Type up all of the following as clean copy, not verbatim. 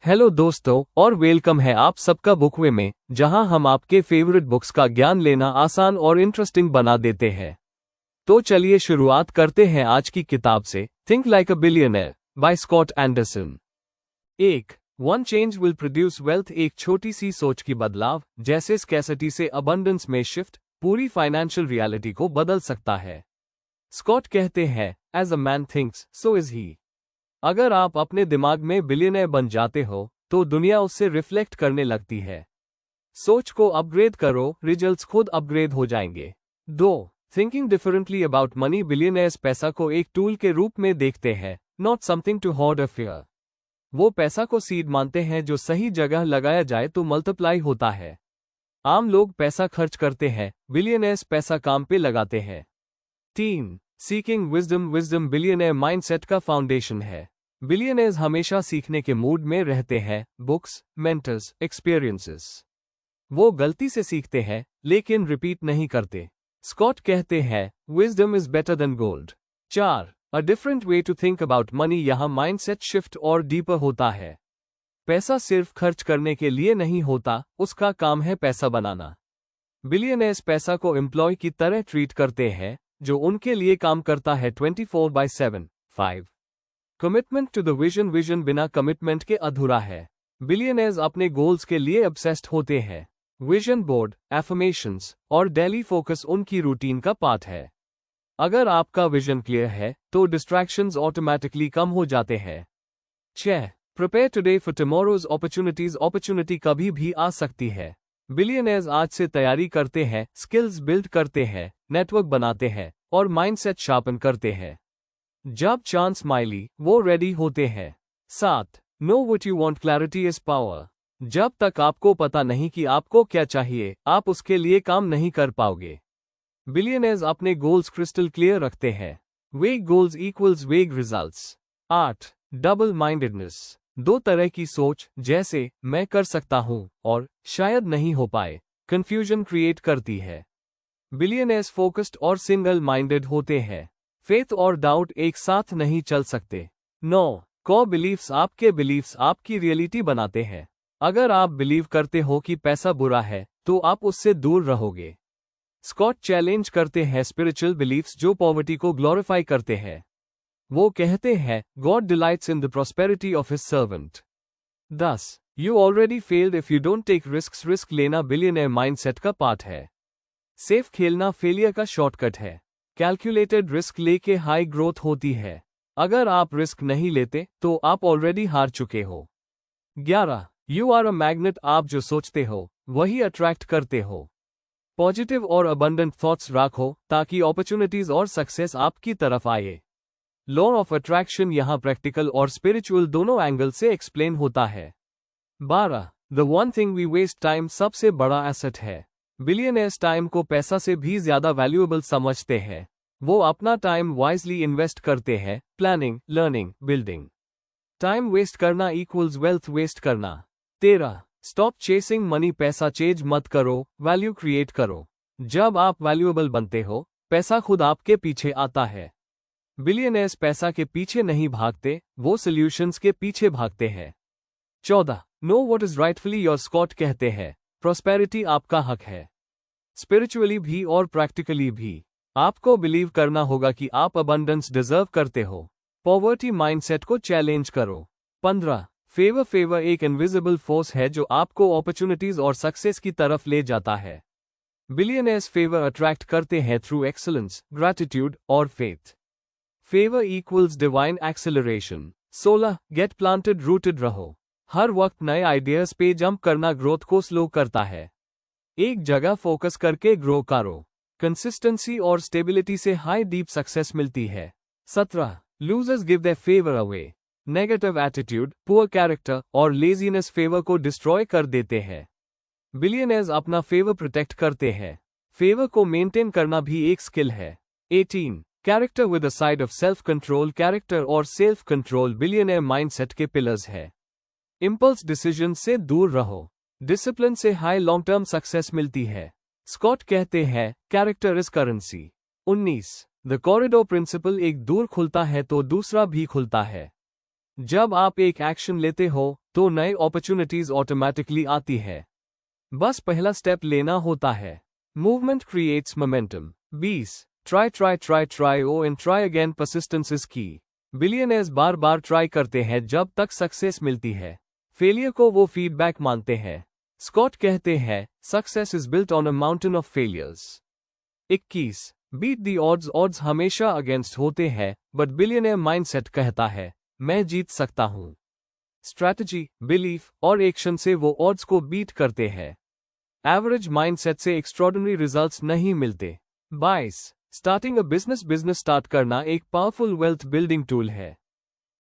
Hello दोस्तों और welcome है आप सबका बुकवे में, जहां हम आपके फेवरेट बुक्स का ज्ञान लेना आसान और इंटरेस्टिंग बना देते हैं। तो चलिए शुरुआत करते हैं आज की किताब से, think like a billionaire by Scott Anderson. एक one change will produce wealth. एक छोटी सी सोच की बदलाव, जैसे स्कैसिटी से अबंडेंस में शिफ्ट, पूरी फाइनेंशियल रियलिटी को बदल सकता है। स्कॉट कहते हैं, as a man thinks so is he. अगर आप अपने दिमाग में बिलियनर बन जाते हो, तो दुनिया उससे रिफ्लेक्ट करने लगती है। सोच को अपग्रेड करो, रिजल्ट्स खुद अपग्रेड हो जाएंगे। 2. Thinking differently about money. Billionaires पैसा को एक टूल के रूप में देखते हैं, not something to hoard a fear. वो पैसा को सीड मानते हैं जो सही जगह लगाया जाए तो मल्टीप्लाई होता है। आम लोग पैसा खर्च करते हैं, बिलियनर्स पैसा काम पे लगाते हैं। 3. Seeking wisdom. Wisdom billionaire mindset का फाउंडेशन है। बिलियनर्स हमेशा सीखने के मूड में रहते हैं, बुक्स, मेंटर्स, एक्सपीरियंसेस। वो गलती से सीखते हैं, लेकिन रिपीट नहीं करते। स्कॉट कहते हैं, wisdom is better than gold. 4. A different way to think about money. यहाँ माइंडसेट शिफ्ट और डीपर होता है। पैसा सिर्फ खर्च करने के लिए नहीं होता, उसका काम है पैसा बनाना। बिलियनर्स पैसा को एम्प्लॉय की तरह ट्रीट करते हैं, जो उनके लिए काम करता है 24/7। 5. Commitment to the vision. Vision बिना कमिटमेंट के अधूरा है। बिलियनर्स अपने गोल्स के लिए ऑब्सेस्ड होते हैं। विजन बोर्ड, एफर्मेशंस और डेली फोकस उनकी रूटीन का पार्ट है। अगर आपका विजन क्लियर है, तो डिस्ट्रैक्शंस ऑटोमेटिकली कम हो जाते हैं। 6. Prepare today for tomorrow's opportunities. Opportunity कभी भी आ सकती है। बिलियनर्स आज से तैयारी करते हैं, स्किल्स बिल्ड करते हैं, नेटवर्क बनाते हैं और माइंडसेट शार्पन करते हैं। जब चांस माइली, वो रेडी होते हैं। 7. Know what you want. Clarity is power. जब तक आपको पता नहीं कि आपको क्या चाहिए, आप उसके लिए काम नहीं कर पाओगे। बिलियनर्स अपने गोल्स क्रिस्टल क्लियर रखते हैं। वेग गोल्स इक्वल्स वेग रिजल्ट्स। 8. Double mindedness. दो तरह की सोच, जैसे मैं कर सकता हूं और शायद नहीं हो पाए, कंफ्यूजन क्रिएट करती है। बिलियनर्स फोकस्ड और सिंगल माइंडेड होते हैं। फेथ और डाउट एक साथ नहीं चल सकते। 9. Core beliefs. आपके बिलीफ्स आपकी रियलिटी बनाते हैं। अगर आप बिलीव करते हो कि पैसा बुरा है, तो आप उससे दूर रहोगे। स्कॉट चैलेंज करते हैं स्पिरिचुअल बिलीफ्स जो पॉवर्टी को ग्लोरीफाई करते हैं। वो कहते हैं, God delights in the prosperity of his servant. 10. You already failed if you don't take risks. Risk लेना बिलियनर माइंडसेट का पार्ट है। सेफ खेलना फेलियर का शॉर्टकट है। कैलकुलेटेड रिस्क लेके हाई ग्रोथ होती है। अगर आप रिस्क नहीं लेते, तो आप ऑलरेडी हार चुके हो। 11. You are a magnet. आप जो सोचते हो, वही अट्रैक्ट करते हो। पॉजिटिव और अबंडेंट थॉट्स रखो, ताकि अपॉर्चुनिटीज और सक्सेस आपकी तरफ आए। लॉ ऑफ अट्रैक्शन यहाँ प्रैक्टिकल और स्पिरिचुअल दोनों एंगल से एक्सप्लेन होता है। 12. The one thing we waste time. सबसे बड़ा एसेट है। बिलियनर्स टाइम को पैसा से भी ज्यादा वैल्यूएबल समझते हैं। वो अपना टाइम वाइजली इन्वेस्ट करते हैं, planning, learning, building. Time waste करना इक्वल्स वेल्थ वेस्ट करना। 13. Stop chasing money. पैसा चेज मत करो, वैल्यू क्रिएट करो। जब आप वैल्यूएबल बनते हो, पैसा खुद आपके पीछे आता है। बिलियनर्स पैसा के पीछे नहीं भागते, वो सॉल्यूशंस के पीछे भागते हैं। 14. Know what is rightfully your. Scott कहते हैं, प्रॉस्पेरिटी आपका हक है। स्पिरिचुअली भी और प्रैक्टिकली भी। आपको बिलीव करना होगा कि आप अबंडेंस डिजर्व करते हो। पॉवर्टी माइंडसेट को चैलेंज करो। 15. फेवर। फेवर एक इनविजिबल फोर्स है जो आपको अपॉर्चुनिटीज और सक्सेस की तरफ ले जाता है। बिलियनर्स फेवर अट्रैक्ट करते हैं थ्रू एक्सीलेंस, ग्रैटिट्यूड और फेथ। Favour equals divine acceleration. 16. Get planted. Rooted रहो। हर वक्त नए आइडियाज पे जंप करना ग्रोथ को स्लो करता है। एक जगह फोकस करके ग्रो करो। कंसिस्टेंसी और स्टेबिलिटी से हाई डीप सक्सेस मिलती है। 17. Losers give their favour away. Negative attitude, poor character और लेजीनेस फेवर को डिस्ट्रॉय कर देते हैं। बिलियनर्स अपना फेवर प्रोटेक्ट करते हैं। फेवर को मेंटेन करना भी एक स्किल है। 18. Character with a side of self control. Character और सेल्फ कंट्रोल बिलियनर माइंडसेट के पिलर्स है। इंपल्स डिसीजन से दूर रहो। डिसिप्लिन से हाई लॉन्ग टर्म सक्सेस मिलती है। स्कॉट कहते हैं, character is currency. 19. The corridor principle. एक दूर खुलता है तो दूसरा भी खुलता है। जब आप एक एक्शन लेते हो तो नए अपॉर्चुनिटीज ऑटोमेटिकली आती है, बस पहला स्टेप लेना होता है। Movement creates momentum. 20 try try try try oh and try again, persistence is key. Billionaires बार बार ट्राई करते हैं जब तक सक्सेस मिलती है। फेलियर को वो फीडबैक मानते हैं। स्कॉट कहते हैं, success is built on a mountain of failures. 21 beat the odds. Odds हमेशा अगेंस्ट होते हैं, बट बिलियनर माइंडसेट कहता है, मैं जीत सकता हूं। स्ट्रैटेजी, बिलीफ और एक्शन से वो ऑड्स को बीट करते हैं। एवरेज माइंडसेट से एक्स्ट्रॉर्डिनरी रिजल्ट्स नहीं मिलते। 22 starting a business. Business start करना एक पावरफुल वेल्थ बिल्डिंग टूल है।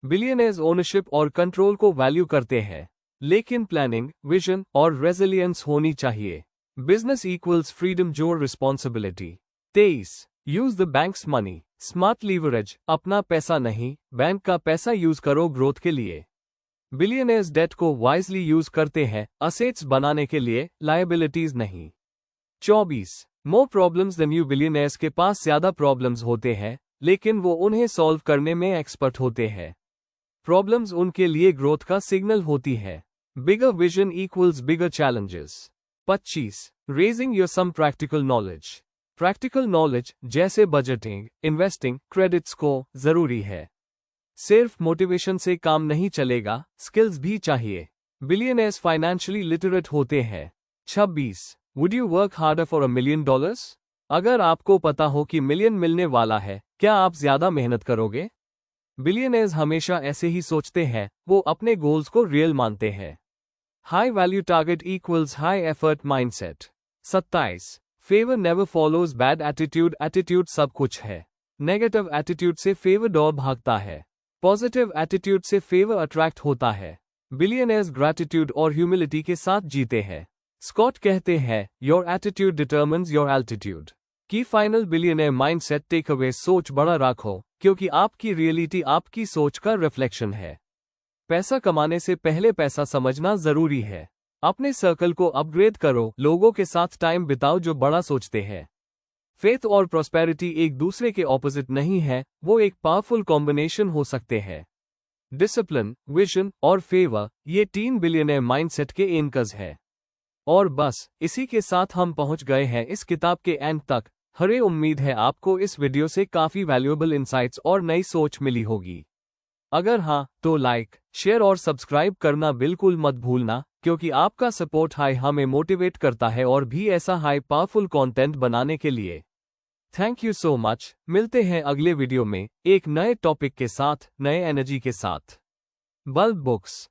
बिलियनर्स ओनरशिप और कंट्रोल को वैल्यू करते हैं, लेकिन प्लानिंग, विजन और रेजिलियंस होनी चाहिए। बिजनेस इक्वल्स फ्रीडम जोर responsibility. 23 use the banks money. Smart leverage. अपना पैसा नहीं, बैंक का पैसा यूज करो ग्रोथ के लिए। बिलियनर्स डेट को वाइजली यूज करते हैं, असेट्स बनाने के लिए, लायबिलिटीज नहीं। 24 more problems than you. Billionaires के पास ज्यादा प्रॉब्लम्स होते हैं, लेकिन वो उन्हें सॉल्व करने में एक्सपर्ट होते हैं। प्रॉब्लम्स उनके लिए ग्रोथ का सिग्नल होती है। Bigger vision equals bigger challenges. 25 raising your some practical knowledge. Practical knowledge जैसे बजटिंग, इन्वेस्टिंग, क्रेडिट स्कोर जरूरी है। सिर्फ मोटिवेशन से काम नहीं चलेगा, स्किल्स भी चाहिए। बिलियनर्स फाइनेंशियली लिटरेट होते हैं। 26 would you work harder for $1 million? अगर आपको पता हो कि मिलियन मिलने वाला है, क्या आप ज्यादा मेहनत करोगे? बिलियनर्स हमेशा ऐसे ही सोचते हैं, वो अपने गोल्स को रियल मानते हैं। High value target equals high effort mindset. 27 favour never follows bad attitude. Attitude सब कुछ है। नेगेटिव एटीट्यूड से फेवर डोर भागता है, पॉजिटिव एटीट्यूड से फेवर अट्रैक्ट होता है। बिलियनर्स ग्रैटिट्यूड और ह्यूमिलिटी के साथ जीते हैं। स्कॉट कहते हैं, your attitude determines your altitude. की फाइनल बिलियनर माइंडसेट टेकअवे, सोच बड़ा रखो, क्योंकि आपकी रियलिटी आपकी सोच का रिफ्लेक्शन है। पैसा कमाने से पहले पैसा समझना जरूरी है। अपने सर्कल को अपग्रेड करो, लोगों के साथ टाइम बिताओ जो बड़ा सोचते हैं। फेथ और प्रॉस्पेरिटी एक दूसरे के ऑपोजिट नहीं है, वो एक पावरफुल कॉम्बिनेशन हो सकते हैं। डिसिप्लिन, विजन और फेवर, ये 3 बिलियनर माइंडसेट के एंकर्स है। और बस इसी के साथ हम पहुंच गए हैं इस किताब के एंड तक। हरे उम्मीद है आपको इस वीडियो से काफी वैल्यूएबल इंसाइट्स और नई सोच मिली होगी। अगर हाँ, तो लाइक, शेयर और सब्सक्राइब करना बिल्कुल मत भूलना, क्योंकि आपका सपोर्ट हमें मोटिवेट करता है और भी ऐसा हाई पावरफुल कंटेंट बनाने के लिए। Thank you so much. मिलते हैं अगले वीडियो में एक नए टॉपिक के साथ, नए एनर्जी के साथ। Bulb books.